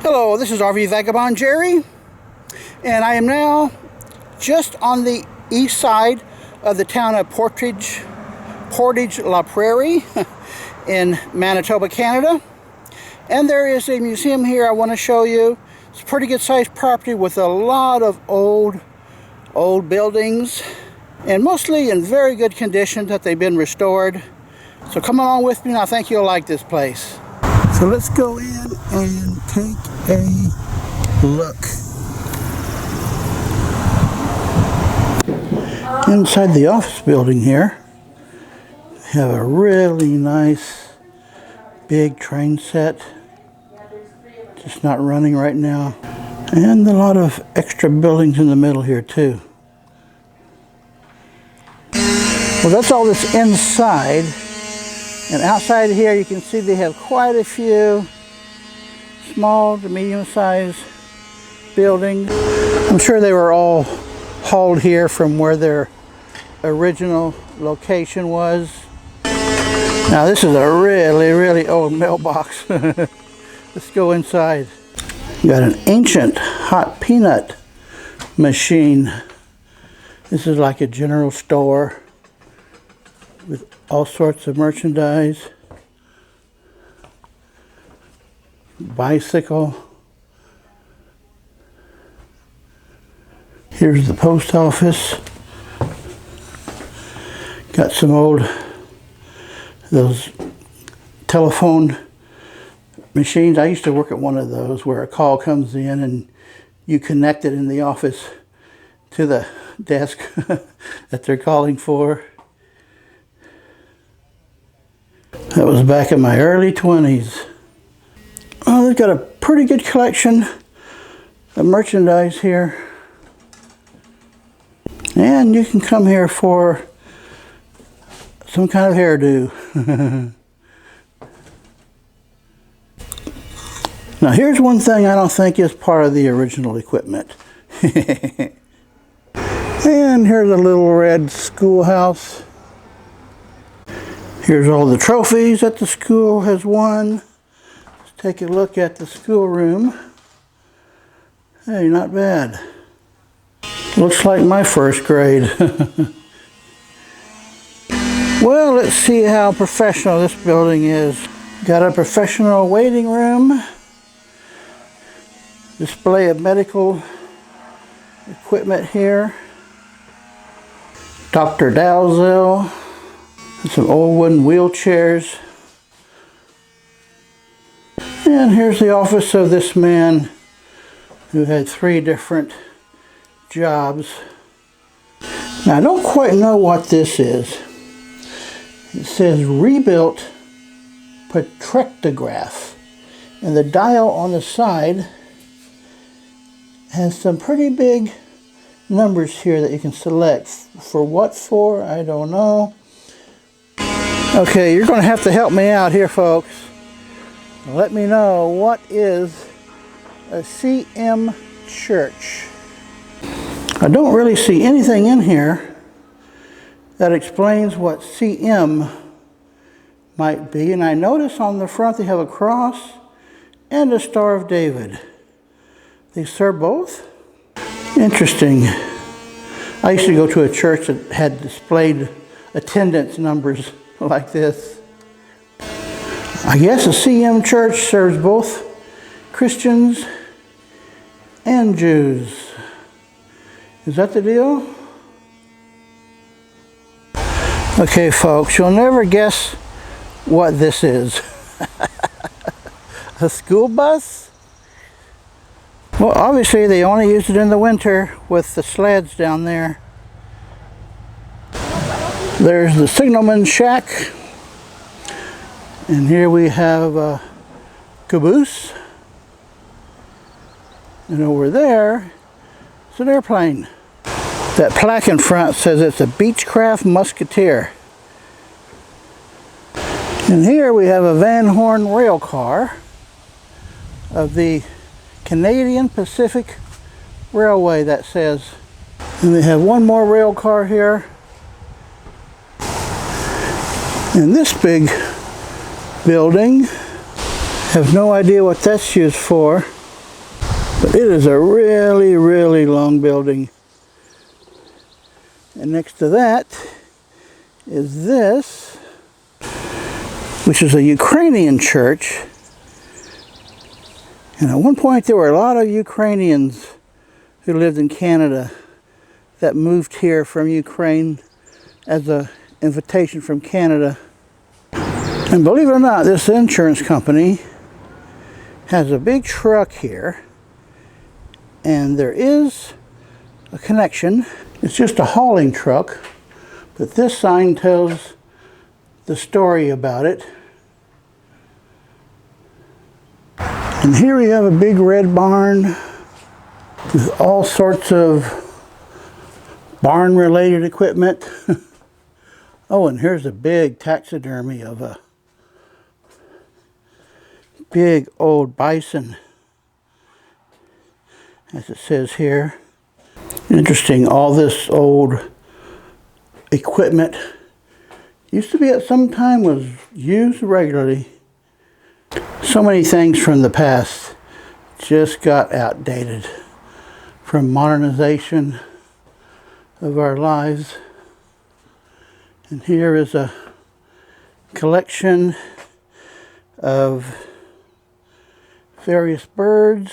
Hello, this is RV Vagabond Jerry, and I am now just on the east side of the town of Portage la Prairie in Manitoba, Canada. And there is a museum here I want to show you. It's a pretty good sized property with a lot of old buildings, and mostly in very good condition that they've been restored. So come along with me and I think you'll like this place. So let's go in and take a look. Inside the office building here, we have a really nice big train set. Just not running right now. And a lot of extra buildings in the middle here too. Well, that's all that's inside. And outside here you can see they have quite a few small to medium-sized buildings. I'm sure they were all hauled here from where their original location was. Now this is a really old mailbox. Let's go inside. Got an ancient hot peanut machine. This is like a general store with all sorts of merchandise. Bicycle. Here's the post office. Got some those telephone machines. I used to work at one of those where a call comes in and you connect it in the office to the desk that they're calling for. That was back in my early 20s. Oh, they've got a pretty good collection of merchandise here. And you can come here for some kind of hairdo. Now here's one thing I don't think is part of the original equipment. And here's a little red schoolhouse. Here's all the trophies that the school has won. Let's take a look at the schoolroom. Hey, not bad. Looks like my first grade. Well, let's see how professional this building is. Got a professional waiting room. Display of medical equipment here. Dr. Dalzell. Some old wooden wheelchairs. And here's the office of this man who had 3 different jobs. Now I don't quite know what this is. It says rebuilt Portrectograph. And the dial on the side has some pretty big numbers here that you can select. For what for? I don't know. Okay, you're going to have to help me out here, folks. Let me know, what is a CM church? I don't really see anything in here that explains what CM might be. And I notice on the front they have a cross and a Star of David. They serve both? Interesting. I used to go to a church that had displayed attendance numbers like this. I guess a CM church serves both Christians and Jews. Is that the deal? Okay, folks, you'll never guess what this is. A school bus? Well, obviously they only use it in the winter with the sleds down there. There's the signalman shack. And here we have a caboose. And over there, it's an airplane. That plaque in front says it's a Beechcraft Musketeer. And here we have a Van Horn rail car of the Canadian Pacific Railway, that says. And we have one more rail car here. And this big building, have no idea what that's used for. But it is a really, really long building. And next to that is this, which is a Ukrainian church. And at one point there were a lot of Ukrainians who lived in Canada that moved here from Ukraine as an invitation from Canada. And believe it or not, this insurance company has a big truck here, and there is a connection. It's just a hauling truck, but this sign tells the story about it. And here we have a big red barn with all sorts of barn-related equipment. Oh, and here's a big taxidermy of a big old bison, as it says here. Interesting, all this old equipment used to be at some time was used regularly. So many things from the past just got outdated from modernization of our lives. And here is a collection of various birds.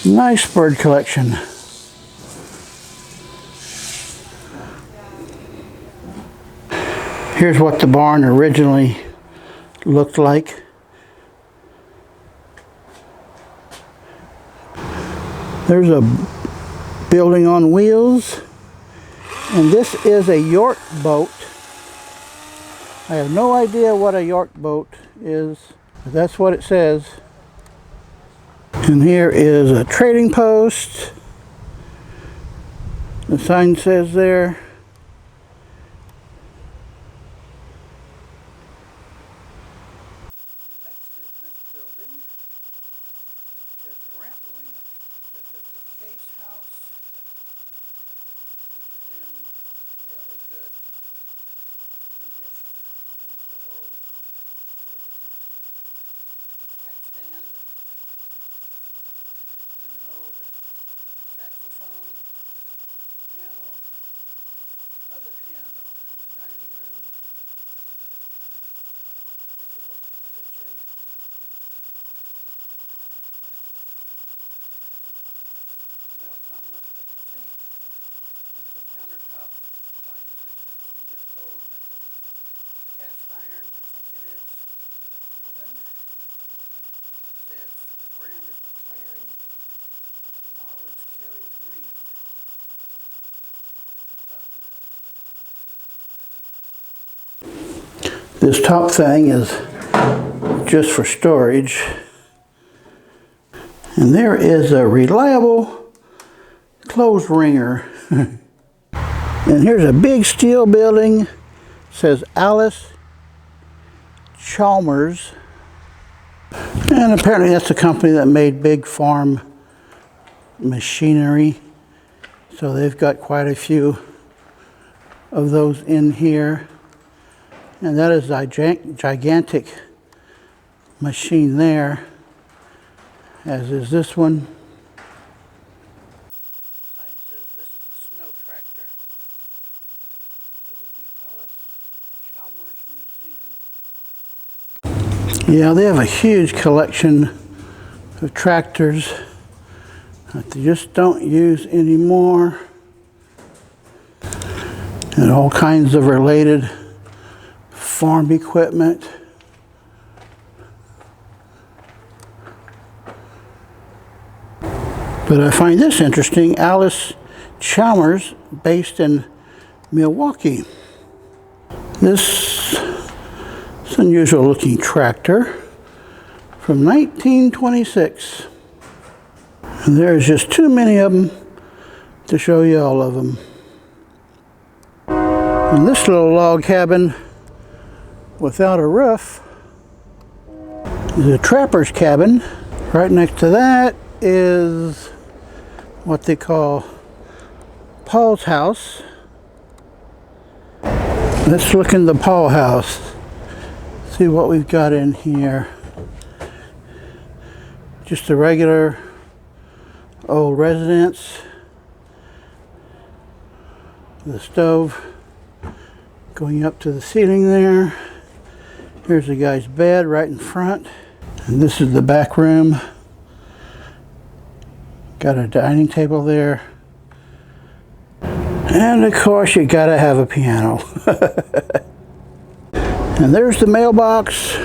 Nice bird collection. Here's what the barn originally looked like. There's a building on wheels, and this is a York boat. I have no idea what a York boat is, but that's what it says. And here is a trading post. The sign says there. Next is this building. There's a ramp going up. There's the Case House, which is in really good condition. It's so old. So look at this hat stand and an old saxophone, piano, another piano in the dining room. Take a look at the kitchen. Nope, not much but the sink and some countertop appliances. And this old cast iron, I think it is, oven. It says the brand is Prairie. The model is Cherry Green. How about that? This top thing is just for storage. And there is a reliable clothes wringer. And here's a big steel building. It says Alice Chalmers. And apparently that's the company that made big farm machinery. So they've got quite a few of those in here. And that is a gigantic machine there, as is this one. The sign says this is a snow tractor. This is the Alice Chalmers Museum. Yeah, they have a huge collection of tractors that they just don't use anymore. And all kinds of related farm equipment. But I find this interesting. Alice Chalmers, based in Milwaukee. This is an unusual looking tractor from 1926. And there's just too many of them to show you all of them. And this little log cabin without a roof is a trapper's cabin. Right next to that is what they call Paul's house. Let's look in the Paul house, see what we've got in here. Just a regular old residence. The stove going up to the ceiling there. Here's the guy's bed right in front. And this is the back room. Got a dining table there. And of course you gotta have a piano. And there's the mailbox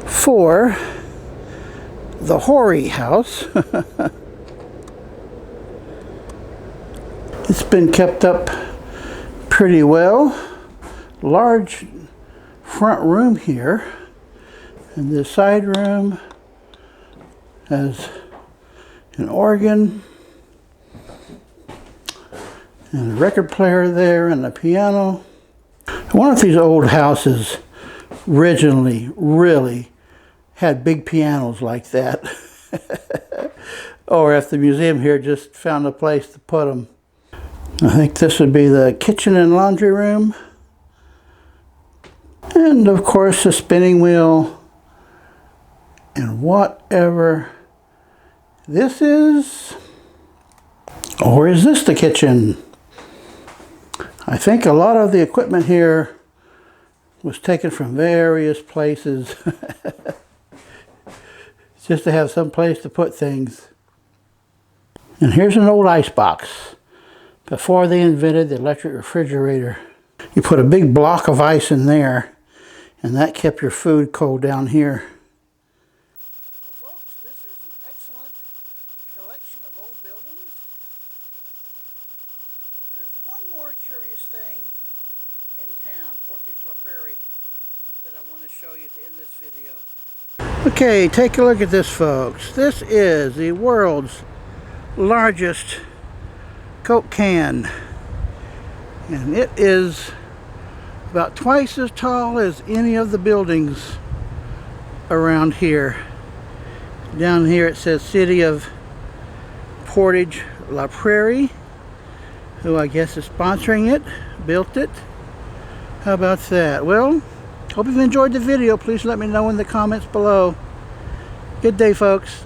for the Horry house. It's been kept up pretty well. Large front room here. And this side room has an organ and a record player there and a piano. One of these old houses originally really had big pianos like that. Or if the museum here just found a place to put them. I think this would be the kitchen and laundry room. And of course the spinning wheel. And whatever this is. Or is this the kitchen? I think a lot of the equipment here was taken from various places. Just to have some place to put things. And here's an old ice box. Before they invented the electric refrigerator, you put a big block of ice in there, and that kept your food cold down here. Well, folks, this is an excellent collection of old buildings. There's one more curious thing in town, Portage la Prairie, that I want to show you to end this video. Okay, take a look at this, folks. This is the world's largest Coke can, and it is about twice as tall as any of the buildings around here. Down here it says City of Portage la Prairie, who I guess is sponsoring it, built it. How about that? Well, hope you've enjoyed the video. Please let me know in the comments below. Good day, folks.